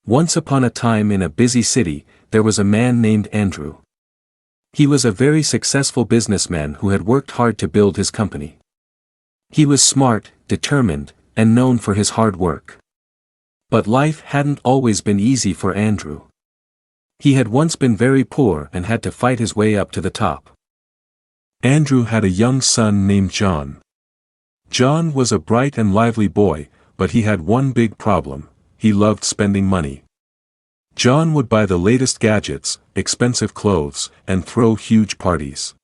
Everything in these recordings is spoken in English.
Once upon a time in a busy city, there was a man named Andrew. He was a very successful businessman who had worked hard to build his company. He was smart, determined, and known for his hard work. But life hadn't always been easy for Andrew. He had once been very poor and had to fight his way up to the top. Andrew had a young son named John. John was a bright and lively boy, but he had one big problem: he loved spending money. John would buy the latest gadgets, expensive clothes, and throw huge parties.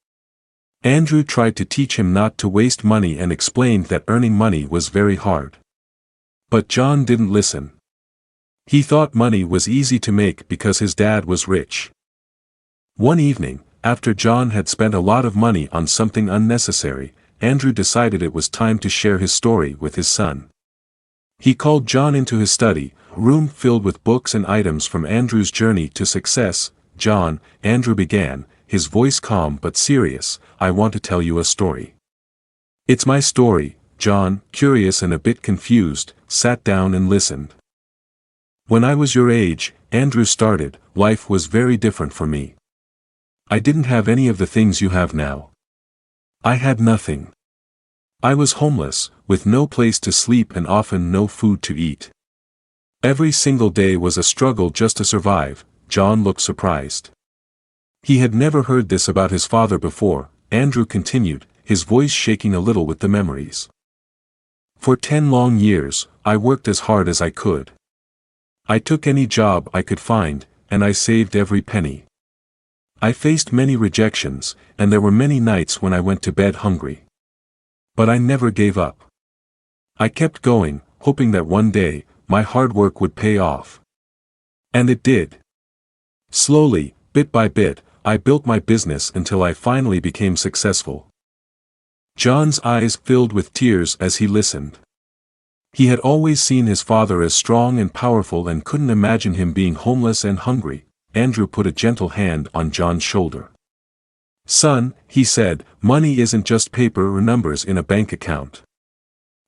Andrew tried to teach him not to waste money and explained that earning money was very hard. But John didn't listen. He thought money was easy to make because his dad was rich. One evening, after John had spent a lot of money on something unnecessary, Andrew decided it was time to share his story with his son. He called John into his study, a room filled with books and items from Andrew's journey to success. "John," Andrew began, his voice calm but serious, "I want to tell you a story." "It's my story." John, curious and a bit confused, sat down and listened. "When I was your age," Andrew started, "life was very different for me. I didn't have any of the things you have now. I had nothing. I was homeless, with no place to sleep and often no food to eat. Every single day was a struggle just to survive." John looked surprised. He had never heard this about his father before. Andrew continued, his voice shaking a little with the memories. "For 10 long years, I worked as hard as I could. I took any job I could find, and I saved every penny. I faced many rejections, and there were many nights when I went to bed hungry. But I never gave up. I kept going, hoping that one day, my hard work would pay off. And it did. Slowly, bit by bit, I built my business until I finally became successful." John's eyes filled with tears as he listened. He had always seen his father as strong and powerful and couldn't imagine him being homeless and hungry. Andrew put a gentle hand on John's shoulder. "Son," he said, "money isn't just paper or numbers in a bank account.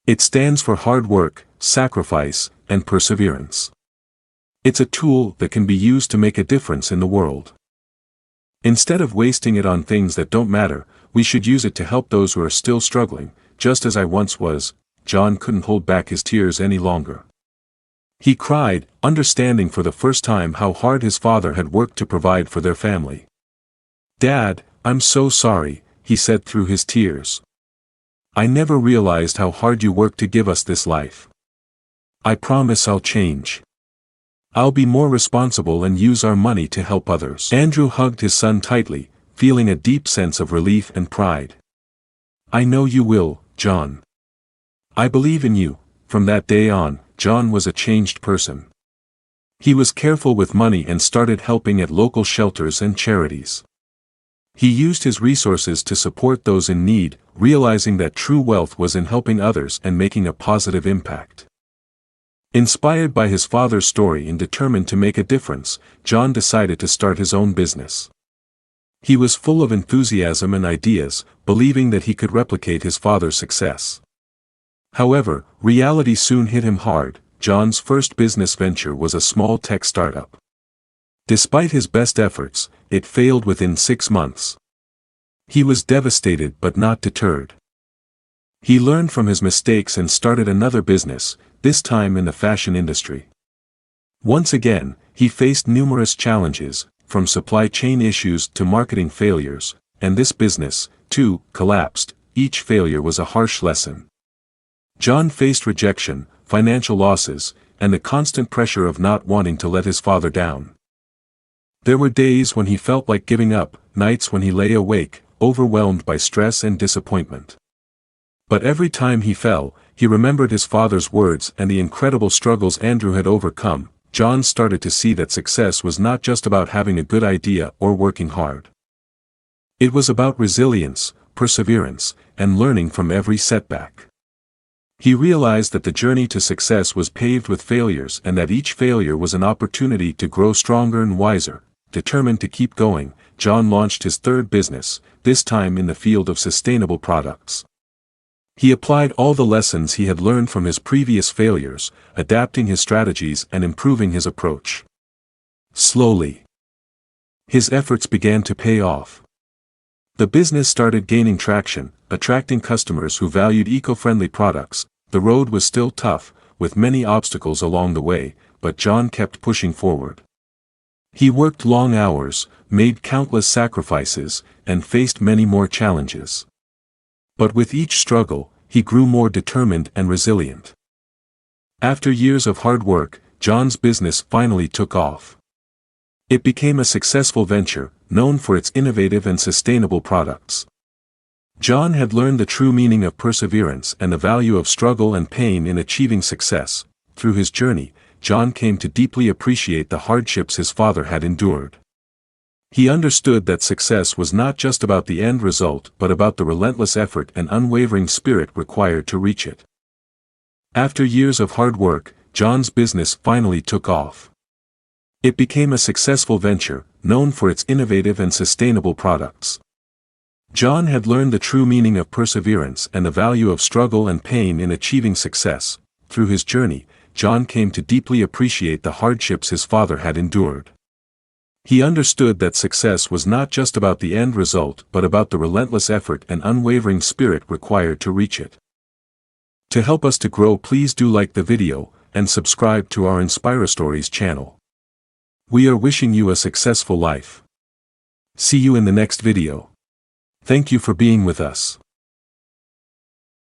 It stands for hard work, sacrifice, and perseverance. It's a tool that can be used to make a difference in the world. Instead of wasting it on things that don't matter, we should use it to help those who are still struggling, just as I once was." John couldn't hold back his tears any longer. He cried, understanding for the first time how hard his father had worked to provide for their family. "Dad, I'm so sorry," he said through his tears. "I never realized how hard you worked to give us this life. I promise I'll change. I'll be more responsible and use our money to help others." Andrew hugged his son tightly, feeling a deep sense of relief and pride. "I know you will, John. I believe in you." From that day on, John was a changed person. He was careful with money and started helping at local shelters and charities. He used his resources to support those in need, realizing that true wealth was in helping others and making a positive impact. Inspired by his father's story and determined to make a difference, John decided to start his own business. He was full of enthusiasm and ideas, believing that he could replicate his father's success. However, reality soon hit him hard. John's first business venture was a small tech startup. Despite his best efforts, it failed within 6 months. He was devastated but not deterred. He learned from his mistakes and started another business, this time in the fashion industry. Once again, he faced numerous challenges, from supply chain issues to marketing failures, and this business, too, collapsed. Each failure was a harsh lesson. John faced rejection, financial losses, and the constant pressure of not wanting to let his father down. There were days when he felt like giving up, nights when he lay awake, overwhelmed by stress and disappointment. But every time he fell, he remembered his father's words and the incredible struggles Andrew had overcome. John started to see that success was not just about having a good idea or working hard. It was about resilience, perseverance, and learning from every setback. He realized that the journey to success was paved with failures and that each failure was an opportunity to grow stronger and wiser. Determined to keep going, John launched his third business, this time in the field of sustainable products. He applied all the lessons he had learned from his previous failures, adapting his strategies and improving his approach. Slowly, his efforts began to pay off. The business started gaining traction, attracting customers who valued eco-friendly products. The road was still tough, with many obstacles along the way, but John kept pushing forward. He worked long hours, made countless sacrifices, and faced many more challenges. But with each struggle, he grew more determined and resilient. After years of hard work, John's business finally took off. It became a successful venture, known for its innovative and sustainable products. John had learned the true meaning of perseverance and the value of struggle and pain in achieving success. Through his journey, John came to deeply appreciate the hardships his father had endured. He understood that success was not just about the end result but about the relentless effort and unwavering spirit required to reach it. After years of hard work, John's business finally took off. It became a successful venture, known for its innovative and sustainable products. John had learned the true meaning of perseverance and the value of struggle and pain in achieving success. Through his journey, John came to deeply appreciate the hardships his father had endured. He understood that success was not just about the end result but about the relentless effort and unwavering spirit required to reach it. To help us to grow, please do like the video and subscribe to our Inspire Stories channel. We are wishing you a successful life. See you in the next video. Thank you for being with us.